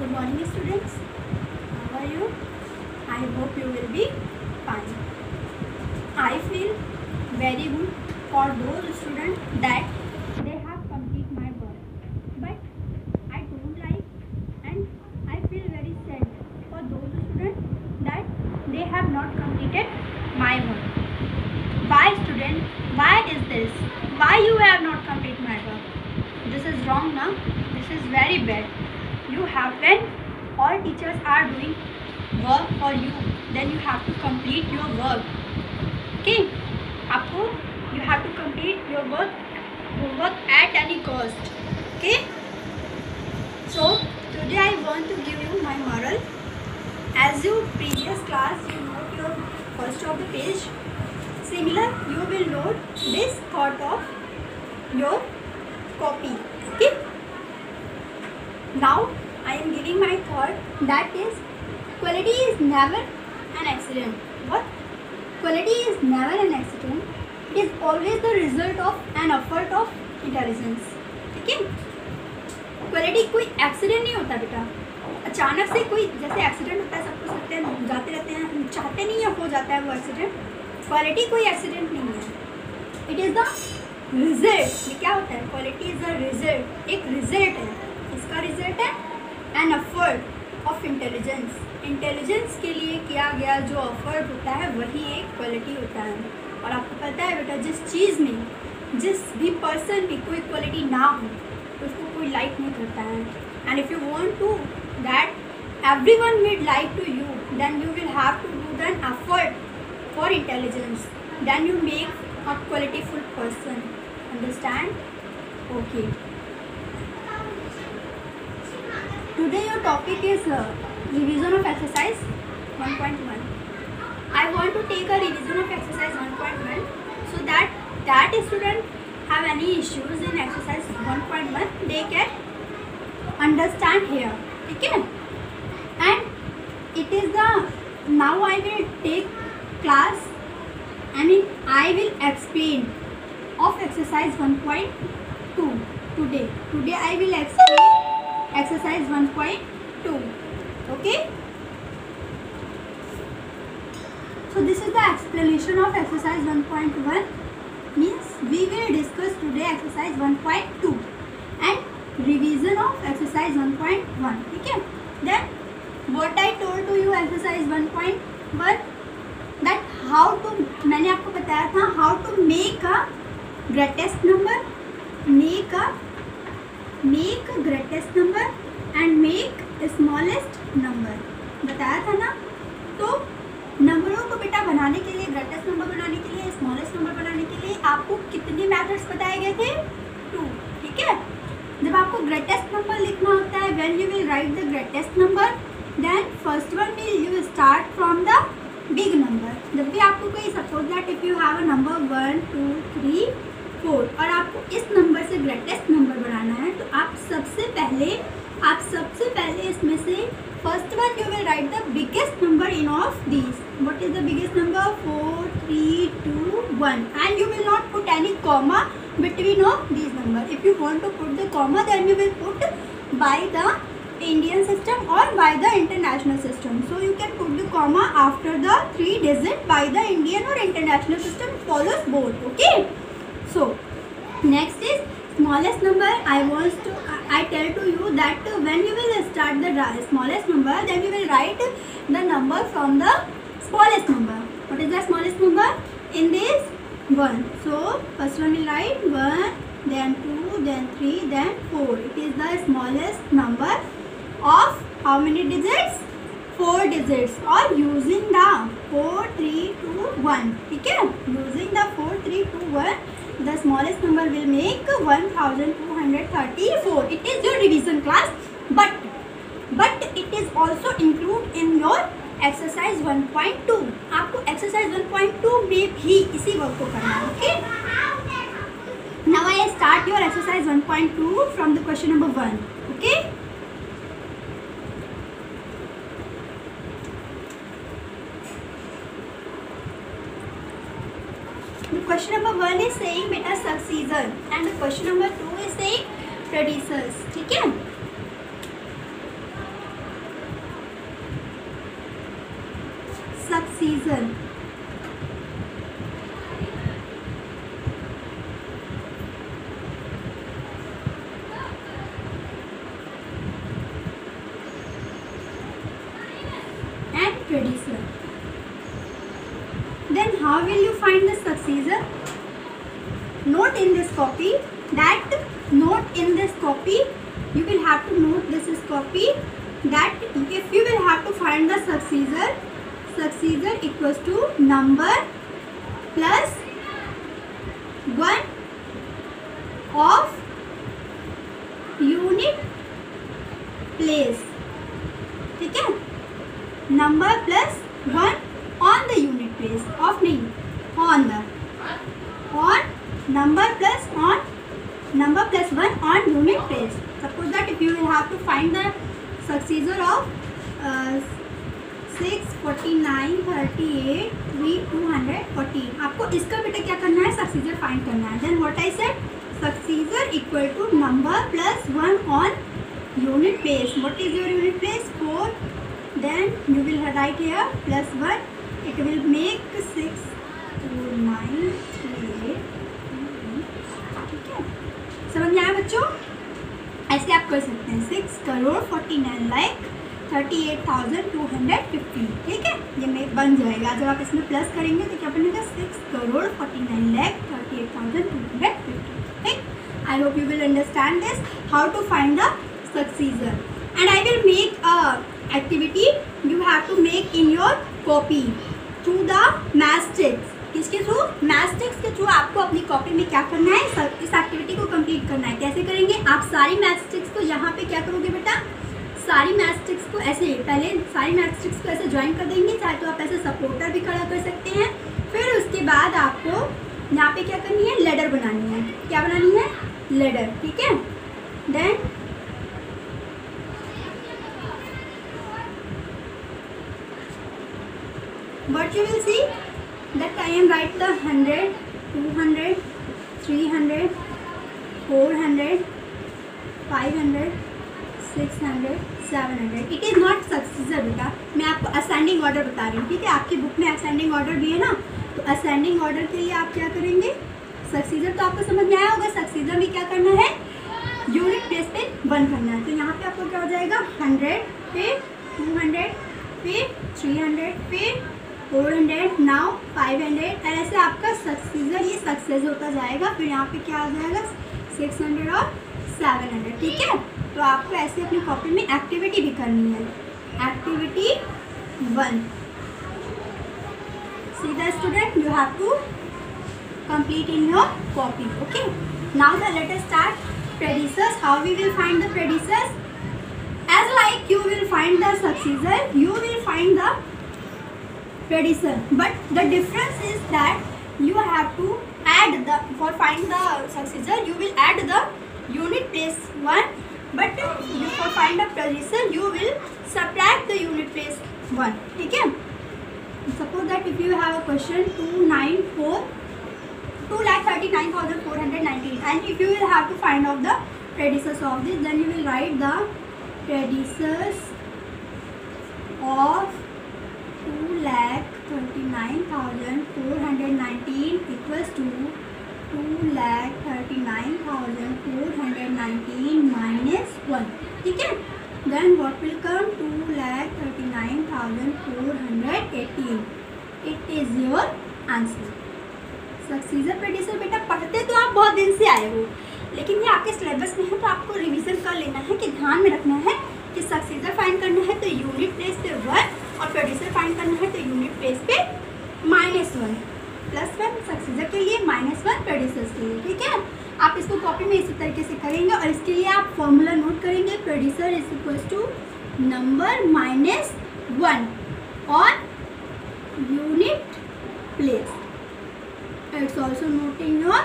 Good morning, students. How are you? I hope you will be fine. I feel very good for those students that they have completed my work, but I don't like and I feel very sad for those students that they have not completed my work. Why, student? Why is this? Why you have not completed my work? This is wrong, na? This is very bad. You have, when all teachers are doing work for you, then you have to complete your work. Okay? आपको you have to complete your work at any cost. Okay? So today I want to give you my moral. As you previous class, you note your first of the page. Similar, you will note this thought of your copy. Okay? Now I am giving my thought, that is, quality is never an accident. What? Quality is never an accident. It is always the result of an effort of intelligence. ठीक है? Quality कोई accident नहीं होता बेटा. अचानक से कोई जैसे एक्सीडेंट होता है, सब कुछ होते हैं, जाते रहते हैं, चाहते नहीं है, हो जाता है वो एक्सीडेंट. क्वालिटी कोई एक्सीडेंट नहीं है. It is the result. ये क्या होता है? Quality is the result. एक रिजल्ट है. इसका रिजल्ट है an effort of intelligence. Intelligence के लिए किया गया जो एफर्ट होता है वही एक क्वालिटी होता है. और आपको पता है बेटा, जिस चीज़ में, जिस भी पर्सन में कोई क्वालिटी ना हो तो उसको कोई लाइक नहीं करता है. And if you want to that everyone will like to you, then you will have to do an effort for intelligence. Then you make a qualityful person. Understand? Okay. Today your topic is revision of exercise 1.1. I want to take a revision of exercise 1.1 so that student have any issues in exercise 1.1, they can understand here. Okay? And it is the, now I will take class and I will explain of exercise 1.2 today. Today I will explain exercise 1.2. Okay? So this is the explanation of exercise 1.1. Means we will discuss today exercise 1.2 and revision of exercise 1.1. Okay? Then what I told to you exercise 1.1, that how to, मैंने आपको बताया था how to make a greatest number, make greatest number and make smallest number. बताया था ना. तो नंबरों को बेटा बनाने के लिए, ग्रेटेस्ट नंबर बनाने के लिए, स्मॉलेस्ट नंबर बनाने के लिए आपको कितने मेथड्स बताए गए थे? 2. ठीक है. जब आपको ग्रेटेस्ट नंबर लिखना होता है, when you will write the greatest number, then first one will you start from the big number. जब भी आपको कोई, suppose that if you have a number 1 2 3 4 और आपको इस नंबर से ग्रेटेस्ट नंबर बनाना है, तो आप सबसे पहले इसमें से first one you will write the biggest number in of these. What is the biggest number? 4 3 2 1 and you will not put any comma between of these number. If you want to put the comma, then you will put by the Indian system or by the international system. So you can put the comma after the 3 digit by the Indian or international system, follows both. Okay? So next is smallest number. I tell to you that when you will start the smallest number, then you will write the number from the smallest number. What is the smallest number? In this 1. So first one will write 1, then 2, then 3, then 4. It is the smallest number of how many digits? 4 digits. Or using the 4 3 2 1. ठीक है? Using the 4 3 2 1, the smallest number will make 1234. It is your revision class, but it is also include in your exercise 1.2. आपको exercise 1.2 में भी इसी work को करना है. Okay? Now I start your exercise 1.2 from the question number 1. Okay? The question number 1 is saying beta successor and the question number 2 is saying predecessors. ठीक है? सक्सीजर। Predecessor. Then how will you find the successor? Note in this copy you will have to note this is copy that if you will have to find the successor equals to number plus 1 of unit place, ठीक है, number plus 1 on the unit place, off नहीं, on number plus 1 on unit place. Suppose that if you will have to find the successor of 6, 49, 38, 3, 214, आपको इसका बेटा क्या करना है, सक्सीजर find करना है। Then what I said, successor equal to number plus 1 on unit place. What is your unit place? 4. Then you will write here plus 1. It will make 6, 2, 9, 3, 8. ठीक है, समझ में आया बच्चों? ऐसे आप कर सकते हैं 6 करोड़ 49 लाख 38,250। ठीक है, ये में बन जाएगा। जब आप इसमें प्लस करेंगे तो क्या बनेगा, 6 करोड़ 49 लाख 38,250। ठीक, I hope you will understand this, how to find the successor. And I will make a activity you have to make in your copy through the mathsticks. किसके थ्रू, मैथस्टिक्स के थ्रू आपको अपनी कॉपी में क्या करना है, इस एक्टिविटी को कंप्लीट करना है। कैसे करेंगे, आप सारी मैथस्टिक्स को यहाँ पे क्या करोगे बेटा, सारी मैथस्टिक्स को ऐसे पहले सारी मैथस्टिक्स को ऐसे ज्वाइन कर देंगे, चाहे तो आप ऐसे सपोर्टर भी खड़ा कर सकते हैं। फिर उसके बाद आपको यहाँ पे क्या करनी है, लेडर बनानी है। क्या बनानी है, लेडर। ठीक है, then what you will see that I am write the 100, 200, 300, 400, 500, 600, 700. It is not successor बेटा, मैं आपको असेंडिंग ऑर्डर बता रही हूँ। ठीक है, आपकी बुक में असेंडिंग ऑर्डर भी है ना, तो असेंडिंग ऑर्डर के लिए आप क्या करेंगे, सक्सीजर तो आपको समझ में आया होगा। सक्सीजर में क्या करना है, यूनिट प्लेस पे 1 करना है। तो यहाँ पे आपको क्या हो जाएगा, 100 पे 200 पे 300 पे 400, नाउ 500, और ऐसे आपका सक्सीजर ये सक्सेस होता जाएगा। फिर यहाँ पे क्या आ जाएगा, 600 और 700। ठीक है, तो आपको ऐसे अपनी कॉपी में एक्टिविटी भी करनी है। Activity 1, see the student, you have to complete in your copy. Okay, now let us start predecessors. How we will find the predecessors? As like you will find the successor, you will find the predecessor, but the difference is that you have to add the, for find the successor you will add the unit place 1, but for find the predecessor you will subtract the unit place 1. ठीक है, suppose that if you have a question 2,39,419, and if you will have to find out the predecessors of this, then you will write the predecessors of 2,39,419 equals to 2,39,419 minus 1. ठीक है, then what will come, 2,39,418. it is your answer. Successor predecessor बेटा पढ़ते तो आप बहुत दिन से आए हो, लेकिन ये आपके सिलेबस में है, तो आपको रिवीजन कर लेना है कि ध्यान में रखना है कि सक्सीजर फाइंड करना है तो यूनिट प्लेस पे 1, और प्रेडिक्टर फाइंड करना है तो यूनिट प्लेस पे -1, +1 सक्सीजर के लिए, -1 प्रेडिक्टर्स के लिए। ठीक है, आप इसको कॉपी में इसी तरीके से करेंगे, और इसके लिए आप फॉर्मूला नोट करेंगे, predictor is equals to number -1 on unit place. It's also note in your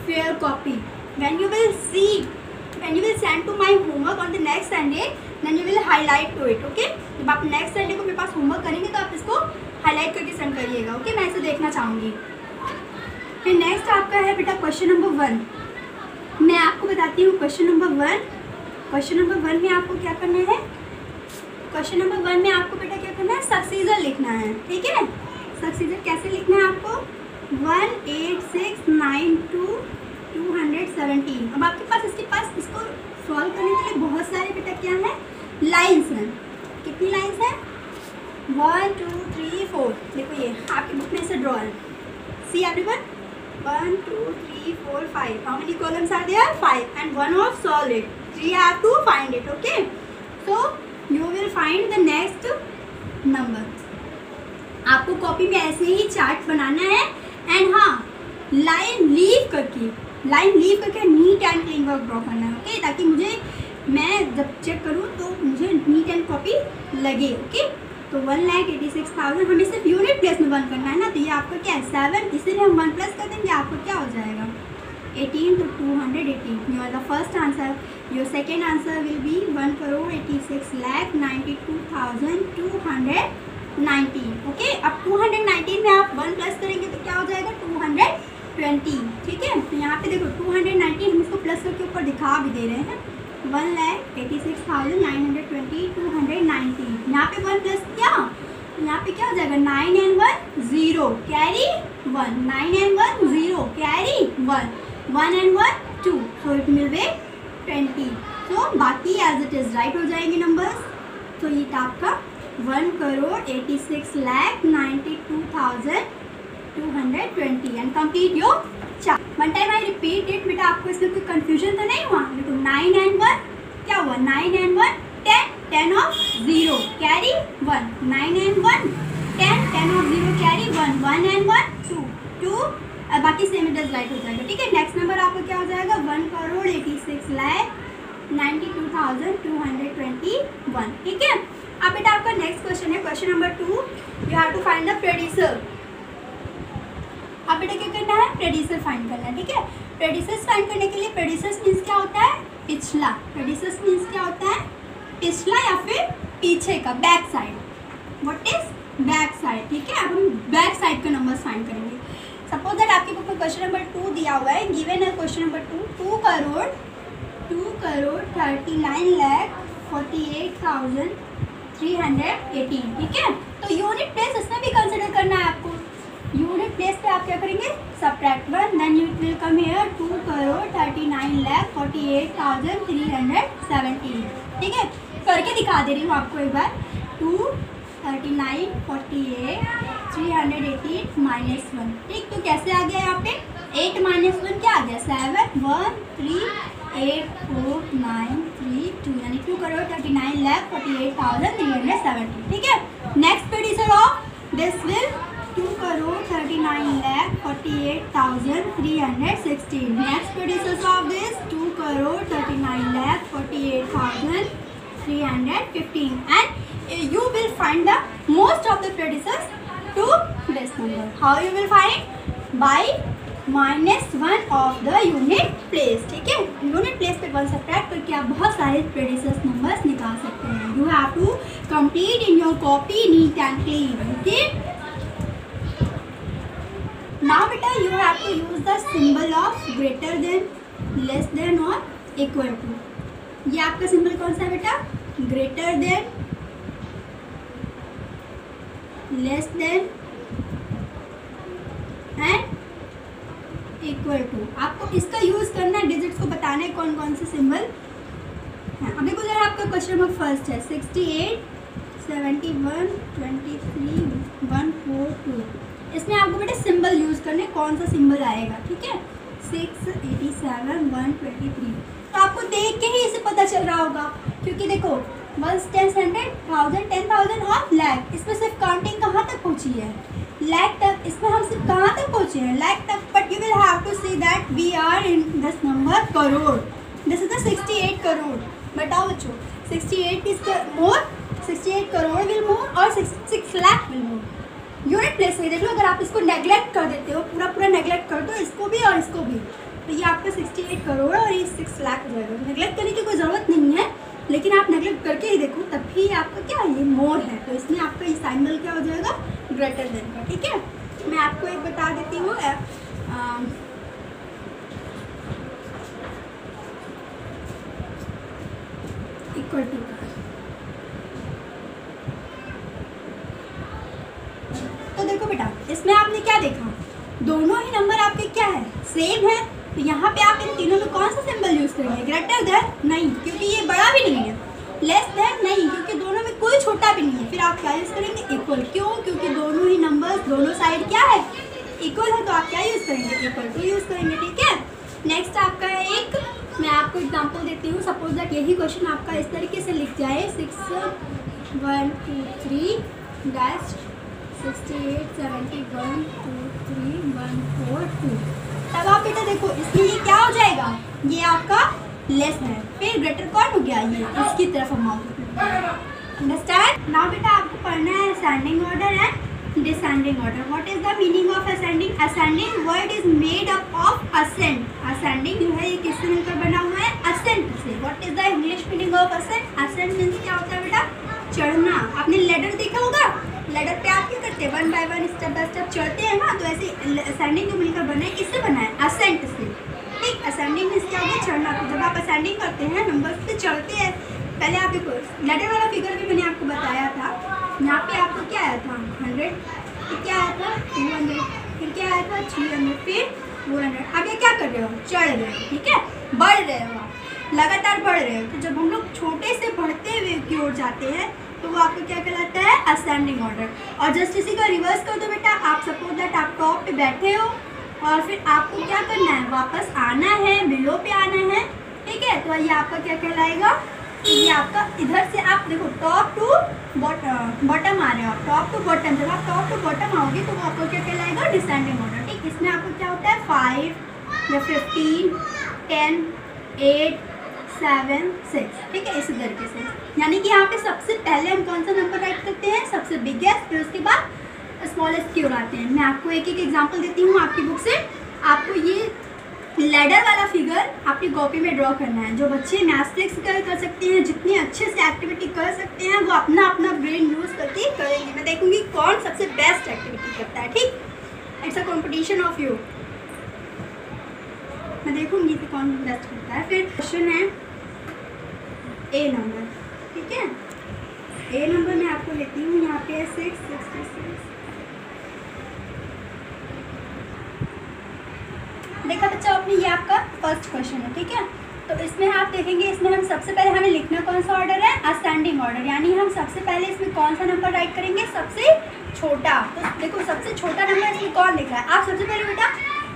fair copy. When you will send to my homework on the next Sunday, then you will highlight to it. Okay? जब आप next Sunday को मेरे पास homework करेंगे तो आप इसको highlight करके send करिएगा। ओके, मैं इसे देखना चाहूँगी। फिर नेक्स्ट आपका है बेटा क्वेश्चन नंबर 1। मैं आपको बताती हूँ क्वेश्चन नंबर 1 में आपको क्या करना है, क्वेश्चन नंबर 1 में आपको बेटा क्या करना है, सक्सीजर लिखना है। ठीक है, सक्सीजर कैसे लिखना है आपको, 18692 अब आपके पास इसको सॉल्व करने के लिए बहुत सारे बेटा क्या है, लाइन्स हैं। कितनी लाइन्स हैं, 1 2 3 4। देखो ये आपकी बुक में से ड्रॉ है, see everyone, 1 2 3 4 5। How many columns are there, 5 and one of solve it, 3 have to find it. Okay, so you will find the next number. आपको कॉपी में ऐसे ही चार्ट बनाना है एंड हाँ लाइन लीव करके NEET and clean work draw करना है। Okay, ताकि मैं जब चेक करूँ तो मुझे नीट एंड कॉपी लगे। ओके, तो 1,86,000 हमें सिर्फ यूनिट प्लेस में 1 करना है ना, तो ये आपका क्या है 7, इसीलिए हम 1 प्लस कर देंगे, आपको क्या हो जाएगा 18, तो 218। You are the first answer. Your second answer will be 1,86,92,219। Okay, अब 219 में आप 1 प्लस करेंगे तो क्या हो जाएगा 220। ठीक है, तो यहाँ पे देखो 219 हम इसको प्लस करके ऊपर दिखा भी दे रहे हैं, 1,86,920 219। यहाँ पे 1 प्लस किया, यहाँ पे क्या हो जाएगा 9 and 1 0 carry 1, 9 and 1 0 carry 1, 1 and 1 2, so it will be 20। तो बाकी एज इट इज राइट हो जाएंगे नंबर्स। तो ये था आपका 1,86,92,220 and complete your chart. One time I repeat it, बेटा आपको इसमें कोई कंफ्यूजन तो नहीं हुआ। देखो 9 and 1 क्या हुआ, 9 and 1 10, 10 of 0 carry 1, 9 and 1 10, 10 of 0 carry 1, 1 and 1 2, बाकी सेम इट इज राइट हो जाएगा। ठीक है, नेक्स्ट नंबर आपका क्या हो जाएगा 1,86,92,221। ठीक है, अब बेटा आपका नेक्स्ट क्वेश्चन है, question number 2, you have to find the predecessor. अब बेटा क्या करना है, प्रेडिसर फाइंड करना है। ठीक है, प्रेडिसर्स फाइंड करने के लिए प्रेडिसर्स मीन्स क्या होता है, पिछला। प्रेडिसर्स मीन्स क्या होता है, पिछला या फिर पीछे का, back side. What is back side. ठीक है, अब हम बैक साइड का नंबर फाइंड करेंगे। सपोज दैट आपके बुक में क्वेश्चन नंबर 2 दिया हुआ है, गिवन है क्वेश्चन नंबर 2 2,39,48,318। ठीक है, तो यूनिट प्लेस इसमें भी कंसिडर करना है आपको। यूनिट प्लेस पे आप क्या करेंगे, subtract 1, then you will come here 2,39,48,317। ठीक है, करके दिखा दे रही हूँ आपको एक बार, 2,39,48,318 -1। ठीक, तो कैसे आ गया यहाँ पे 8 - 1 क्या आ गया 7, 1 3 8 4 9 3 2, यानी 2,39,48,370। ठीक है, नेक्स्ट प्रेडिसर ऑफ दिस विल 2,39,48,316। नेक्स्ट प्रेडिसर of this 2,39,48,315 and you will find the most of the predecessors to this number. How you will find? By -1 of the unit place। ठीक है, यूनिट प्लेस पे 1 सब्ट्रैक्ट करके आप बहुत सारे प्रेडिसर्स numbers निकाल सकते हैं। You have to complete in your copy neat and clean. Okay, now बेटा you have to use the symbol of greater than, less than और इक्वल टू। ये आपका सिंबल कौन सा है बेटा, greater than, less than and equal to. आपको इसका यूज करना है, डिजिट्स को बताना है कौन कौन से सिंबल हैं। अब देखो जरा आपका क्वेश्चन नंबर फर्स्ट है 68 71 23 142। इसमें आपको बेटा सिंबल यूज करने, कौन सा सिंबल आएगा। ठीक है, 687 123। तो आपको देख के ही इसे पता चल रहा होगा, क्योंकि देखो 1 10 100 1000 10,000 और लैख, इसमें सिर्फ काउंटिंग कहाँ तक पहुँची है, लैख तक। इसमें हम सिर्फ कहाँ तक पहुँचे हैं, लैख तक। But you will have to see that we are in this number crore. This is the 68 crore. बताओ बच्चों, 68 is more, 68 crore will more और 6 lakh will more. Unit place से देख लो, अगर आप इसको नेग्लेक्ट कर देते हो, पूरा नेग्लेक्ट कर दो, इसको भी और इसको भी, तो ये आपका 68 करोड़ और ये 6 लाख हो जाएगा। नेग्लेक्ट करने की कोई ज़रूरत नहीं है, लेकिन आप नेग्लेक्ट करके ही देखो, तभी आपका क्या ये मोर है, तो इसमें आपका ये सिंबल क्या हो जाएगा, ग्रेटर देन का। ठीक है, मैं आपको एक बता देती हूँ, इक्वल टू का। तो देखो बेटा इसमें आपने क्या देखा, दोनों ही नंबर आपके क्या है, सेम है। तो यहाँ पे आप इन तीनों में कौन सा सिंबल यूज़ करेंगे, ग्रेटर देन नहीं, क्योंकि ये बड़ा भी नहीं है, लेस देन नहीं, क्योंकि दोनों में कोई छोटा भी नहीं है। फिर आप क्या यूज़ करेंगे, इक्वल। क्यों, क्योंकि दोनों ही नंबर्स दोनों साइड क्या है, इक्वल है, तो आप क्या यूज़ करेंगे, इक्वल टू यूज़ करेंगे। ठीक है, नेक्स्ट आपका है एक, मैं आपको एग्जांपल देती हूँ। सपोज दैट यही क्वेश्चन आपका इस तरीके से लिख जाए 6 1 2 3 डैश 68 71 2 3 1 4 2। तब आप बेटा देखो इसमें ये क्या हो जाएगा, ये आपका लेस है, फिर ग्रेटर कौन हो गया, ये इसकी तरफ अमाउंट। अंडरस्टैंड। नाउ बेटा आपको पढ़ना है ascending order and descending order. What is the meaning of ascending? Ascending word is made up of ascend. Ascending जो है ये किससे मिलकर बना हुआ है, असेंड से। What is the English meaning of ascend? Ascend means क्या होता है बेटा, चढ़ना। आपने लेडर देखा होगा, लेडर पे आप क्या करते हैं, 1 बाय 1 स्टेप बाय स्टेप चढ़ते हैं ना, तो ऐसे असेंडिंग जो मिलकर बना है किससे बना है, असेंड से। ठीक, असेंडिंग मीन्स क्या होगा, चढ़ना। तो जब आप असेंडिंग करते हैं, नंबर्स पे चढ़ते हैं, पहले आप देखो लेडर वाला फिगर भी मैंने आपको बताया था। यहाँ पे आपको क्या आया था 100, फिर क्या आया था 200, फिर क्या आया था 300, फिर 400। अब ये क्या कर रहे हो, चढ़ रहे हो। ठीक है, बढ़ रहे हो, लगातार बढ़ रहे हो। तो जब हम लोग छोटे से बढ़ते हुए की ओर जाते हैं तो वो आपको क्या कहलाता है, असेंडिंग ऑर्डर। और जस्ट इसी का रिवर्स कर दो बेटा। आप सपोज दैट आप टॉप पे बैठे हो और फिर आपको क्या करना है, वापस आना है, बिलो पे आना है। ठीक है, तो ये आपका क्या कहलाएगा, ये आपका इधर से आप देखो टॉप टू बॉटम आ रहे हो, टॉप टू बॉटम। जब आप टॉप टू बॉटम आओगे तो वो आपको क्या कहलाएगा, डिसेंडिंग ऑर्डर। ठीक, इसमें आपको क्या होता है 5 या 15 10 8 7 6। ठीक है, इसी तरीके से। यानी कि यहाँ पे सबसे पहले हम कौन सा नंबर राइट करते हैं, सबसे बिगेस्ट, फिर उसके बाद स्मॉलेस्ट की ओर आते हैं। मैं आपको एक एक एग्जांपल देती हूँ आपकी बुक से। आपको ये लैडर वाला फिगर आपकी कॉपी में ड्रॉ करना है। जो बच्चे मैथ्स कर सकते हैं, जितनी अच्छे से एक्टिविटी कर सकते हैं, वो अपना अपना ब्रेन यूज़ करके करेंगे। मैं देखूँगी कौन सबसे बेस्ट एक्टिविटी करता है। ठीक, it's a competition of you. मैं देखूँगी कि कौन बेस्ट करता है। फिर क्वेश्चन है ए नंबर। ठीक है, ए नंबर मैं आपको लेती हूँ, यहाँ पे 666। देखा बच्चा आपने, ये आपका फर्स्ट क्वेश्चन है। ठीक है, तो इसमें आप देखेंगे, इसमें हम सबसे पहले हमें लिखना कौन सा ऑर्डर है, असेंडिंग ऑर्डर। यानी हम सबसे पहले इसमें कौन सा नंबर राइट करेंगे, सबसे छोटा। तो देखो सबसे छोटा नंबर इसमें कौन लिख रहा है, आप सबसे पहले बेटा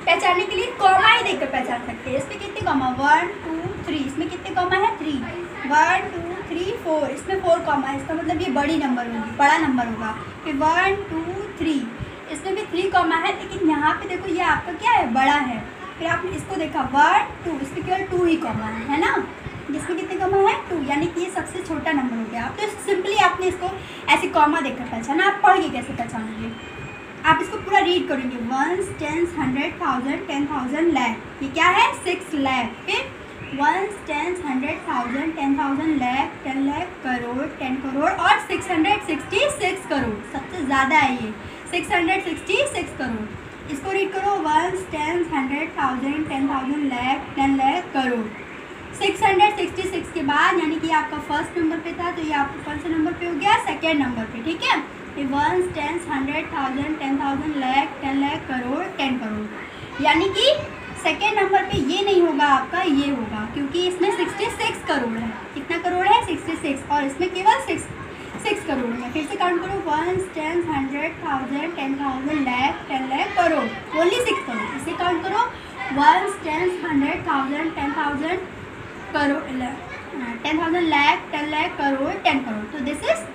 पहचानने के लिए कॉमा ही देखकर पहचान सकते हैं। इसमें कितने कॉमा, 1 2 3, इसमें कितने कॉमा है 3, 1 2 3 4, इसमें 4 कॉमा है, इसका मतलब ये बड़ी नंबर होगी, बड़ा नंबर होगा। फिर 1 2 3, इसमें भी 3 कॉमा है, लेकिन यहाँ पे देखो ये आपका क्या है, बड़ा है। फिर आपने इसको देखा 1 2, इसमें केवल 2 ही कॉमा है ना, जिसमें कितने कॉमा है 2, यानी कि ये सबसे छोटा नंबर हो गया। तो सिंपली आपने इसको ऐसे कॉमा देखकर पहचाना। आप पढ़ के कैसे पहचानोगे, आप इसको पूरा रीड करेंगे, 1 10 100 1000 10,000 लाख, ये क्या है 6 लाख। फिर 1 10 100 1000 10,000 लाख, 10 लाख, करोड़, 10 करोड़, और 666 करोड़, सबसे ज़्यादा है ये 666 करोड़। इसको रीड करो, 1 10 100 1000 10,000 लाख, 10 लाख, करोड़। 666 के बाद यानी कि आपका फर्स्ट नंबर पे था, तो ये आपको कौन से नंबर पे हो गया, सेकेंड नंबर पे। ठीक है, 1 10 100 1000 10,000 लाख, 10 लाख, करोड़, 10 करोड़। यानी कि सेकेंड नंबर पे ये नहीं होगा आपका, ये होगा, क्योंकि इसमें 66 करोड़ है। कितना करोड़ है, 66, और इसमें केवल 6 करोड़ है। फिर से काउंट करो, 1 10 100 1000 10,000 लाख, 10 लाख, करोड़, ओनली 6 करोड़। इसे काउंट करो, 1 10 100 1000 10,000 करोड़, 10,000 लाख, 10 लाख, करोड़, 10 करोड़। तो दिस इज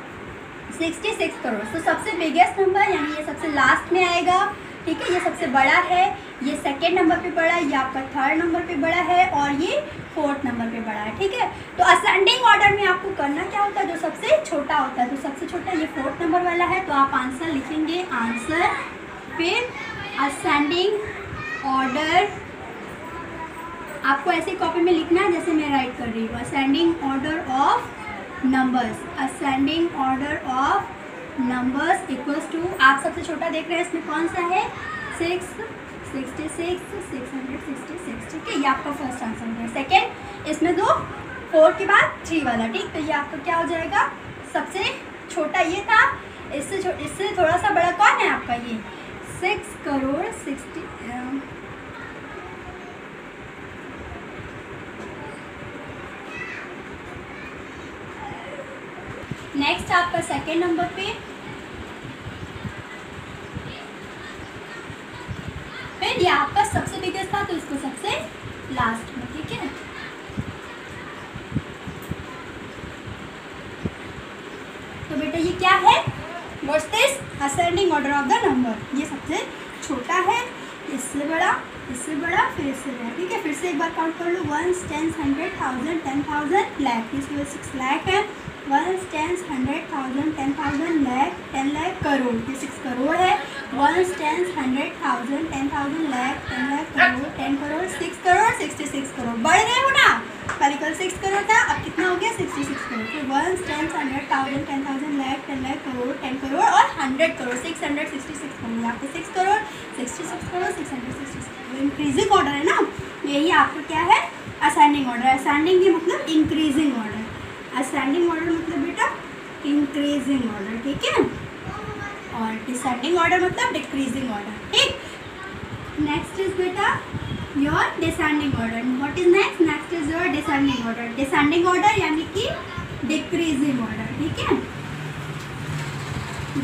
66 करोड़। तो सबसे बिगेस्ट नंबर यानी ये सबसे लास्ट में आएगा। ठीक है, ये सबसे बड़ा है, ये सेकेंड नंबर पे बड़ा है, ये आपका थर्ड नंबर पे बड़ा है, और ये फोर्थ नंबर पे बड़ा है। ठीक है, तो असेंडिंग ऑर्डर में आपको करना क्या होता है, जो सबसे छोटा होता है, तो सबसे छोटा ये फोर्थ नंबर वाला है, तो आप आंसर लिखेंगे, आंसर। फिर असेंडिंग ऑर्डर आपको ऐसे कॉपी में लिखना है जैसे मैं राइट कर रही हूँ, ascending order of numbers, ascending order of numbers equals to, आप सबसे छोटा देख रहे हैं, इसमें कौन सा है 666 666। ठीक है, ये आपका फर्स्ट आंसर है। सेकेंड, इसमें दो 4 के बाद 3 वाला। ठीक, तो ये आपका क्या हो जाएगा, सबसे छोटा ये था, इससे थोड़ा सा बड़ा कौन है आपका, ये 6 करोड़ 60। नेक्स्ट आपका सेकेंड नंबर पे फिर ये आपका सबसे बिगेस्ट था तो इसको सबसे लास्ट में, ठीक है। तो बेटा ये क्या है, what's this, ascending order of the number. ये सबसे छोटा है, इससे बड़ा, इससे बड़ा, फिर इससे बड़ा, ठीक है। फिर से एक बार काउंट कर लो, 1 10 100 1000 10,000 लाख, इसमें 6 लाख है। 1 10 100 1000 10,000 लाख 10 लाख करोड़, ये 6 करोड़ है। 1 10 100 1000 10,000 लाख 10 लाख करोड़ 10 करोड़ 6 करोड़ 66 करोड़। बढ़ रहे हो ना, पहले कल 6 करोड़ था, अब कितना हो गया 66 करोड़। फिर 1 10 100 1000 10,000 लाख 10 लाख करोड़ 10 करोड़ और 100 करोड़ 666 करोड़। यहाँ पे 6 करोड़ 66 करोड़ 666 करोड़। इंक्रीजिंग ऑर्डर है ना, यही आपका क्या है, असेंडिंग ऑर्डर। असेंडिंग की मतलब इंक्रीजिंग ऑर्डर, असेंडिंग ऑर्डर मतलब बेटा इंक्रीजिंग ऑर्डर, ठीक है। और डिसेंडिंग ऑर्डर मतलब डिक्रीजिंग ऑर्डर, ठीक। नेक्स्ट इज बेटा your descending order. What is next, next is your descending order. Descending order यानी कि डिक्रीजिंग ऑर्डर, ठीक है।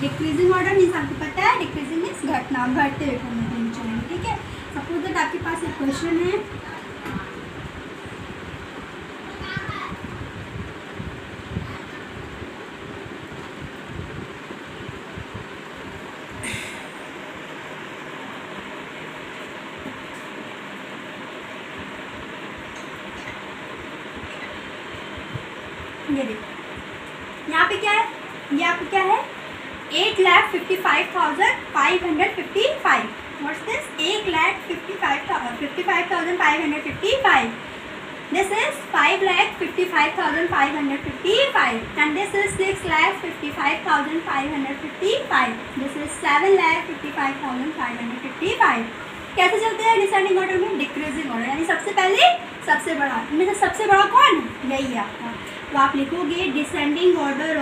डिक्रीजिंग ऑर्डर मीन्स आपको पता है, डिक्रीजिंग मीन्स घटना, घटते हुए क्रम चलेंगे, ठीक है। सपोज दैट आपके पास एक क्वेश्चन है, ये देखो यहाँ पे क्या है, ये आपको क्या है 8,55,555। What's this, 8,55,555। This is 5,55,555 and this is 6,55,555. This is 7,55,555. कैसे चलते हैं डिसेंडिंग ऑर्डर में, डिक्रीजिंग ऑर्डर, यानी सबसे पहले सबसे बड़ा। इनमें से सबसे बड़ा कौन है, यही है आपका। तो आप लिखोगे descending order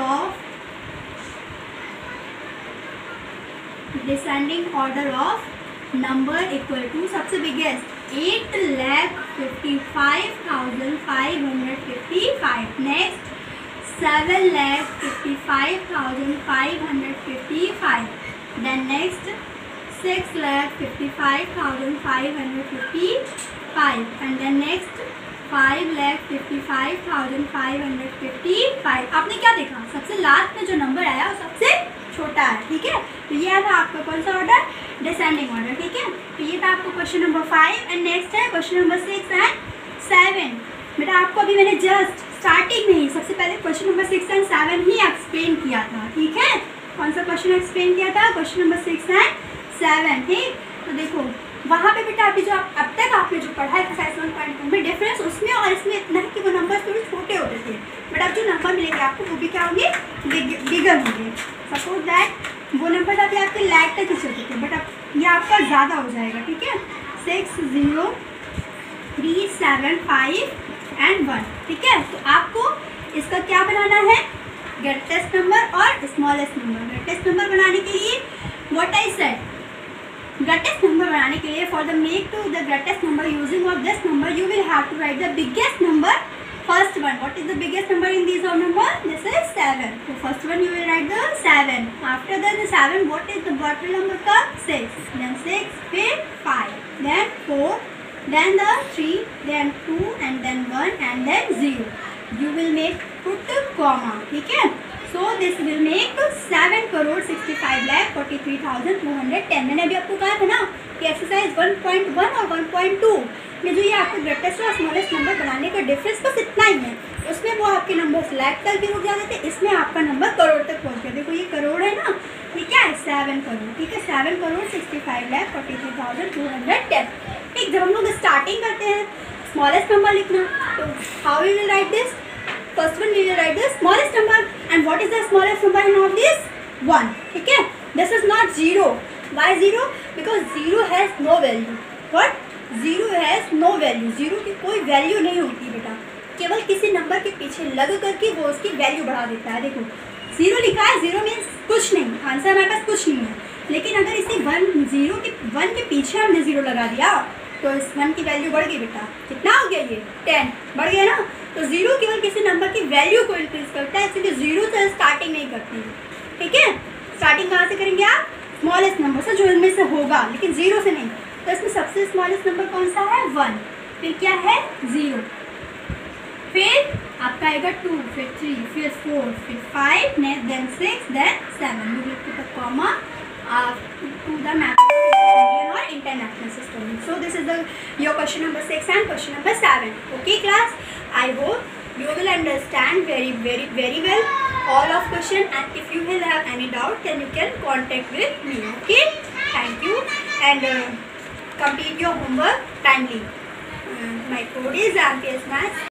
of number equal to सबसे biggest 8,55,555। Next 7,55,555। Then next 6,55,555 and then next 5,55,555। आपने क्या देखा, सबसे लास्ट में जो नंबर आया वो सबसे छोटा है, ठीक है। तो ये था आपका कौन सा ऑर्डर, डिसेंडिंग ऑर्डर, ठीक है। तो ये था आपको क्वेश्चन नंबर 5 एंड नेक्स्ट है क्वेश्चन नंबर 6 एंड 7। बेटा आपको अभी मैंने जस्ट स्टार्टिंग में ही सबसे पहले question number 6 and 7 he explain किया था, ठीक है। कौन सा क्वेश्चन एक्सप्लेन किया था, क्वेश्चन नंबर 6 एंड 7, ठीक। तो देखो वहाँ पे बेटा अभी जो अब तक आपने जो पढ़ा है एक्सरसाइज 1.1 में, डिफरेंस उसमें और इसमें इतना है कि वो नंबर थोड़े छोटे होते थे, बट अब जो नंबर मिलेंगे आपको वो भी क्या होंगे, बिगर होंगे। सपोज दैट वो नंबर अभी आपके लैक तक ही चलते थे, बट अब ये आपका ज़्यादा हो जाएगा, ठीक है। 6 0 3 7 5 एंड 1, ठीक है। तो आपको इसका क्या बनाना है, ग्रेटेस्ट नंबर और स्मॉलेस्ट नंबर। ग्रेटेस्ट नंबर बनाने के लिए what I said, greatest number बनाने के लिए for the make to the greatest number using of this number you will have to write the biggest number first one. What is the biggest number in these all number? This is 7. So first one you will write the 7. After that the 7, what is the bottom number come? 6. Then 6, then 5, then 4, then the 3, then 2, and then 1, and then 0. You will make put comma. ठीक है? So this will make 7 crore 65 lakh 43,210. मैंने अभी आपको कहा था ना कि exercise 1.1 और 1.2 में जो ये आपको ग्रेटेस्ट और स्मॉलेस्ट नंबर बनाने का डिफरेंस बस इतना ही है. उसमें वो आपके नंबर लाख तक भी रुक जाते थे, इसमें आपका नंबर करोड़ तक पहुंच गया. देखो ये करोड़ है ना, ठीक है, 7 करोड़, ठीक है, 7 करोड़ 65 लाख 43,210. ठीक, जब हम लोग स्टार्टिंग करते हैं स्मॉलेस्ट नंबर लिखना, तो how we will write this? First one we will write the smallest number, and what is the smallest number in all this? 1. ठीक है, this is not 0. Why 0? Because 0 has no value. What? 0 has no value. 0 की कोई value नहीं होती बेटा, केवल किसी number के पीछे लग करके वो उसकी वैल्यू बढ़ा देता है. देखो 0 लिखा है, 0 मीन्स कुछ नहीं, आंसर हमारे पास कुछ नहीं है. लेकिन अगर इसी 1 के पीछे हमने 0 लगा दिया तो इस 1 की वैल्यू बढ़ गई बेटा। कितना हो गया ये 10 बढ़ गया ना। तो 0 केवल किसी नंबर की वैल्यू को इंक्रीज करता है, इसलिए 0 से स्टार्टिंग नहीं करती है। ठीक है, स्टार्टिंग कहाँ से करेंगे आप? स्मॉलेस्ट नंबर से जो इनमें से होगा, लेकिन 0 से नहीं। तो इसमें सबसे स्मॉलेस्ट नंबर कौन सा है? 1। फिर क्या है? 0। फिर आपका आएगा 2, फिर 3, फिर 4, फिर 5, then 6, then 7. You will put a comma to the Indian or international system. So this is your question number 6 and question number 7. Okay class, I hope you will understand very well all of question, and if you will have any doubt then you can contact with me. Okay, thank you, and complete your homework timely. My code is RPS Maths.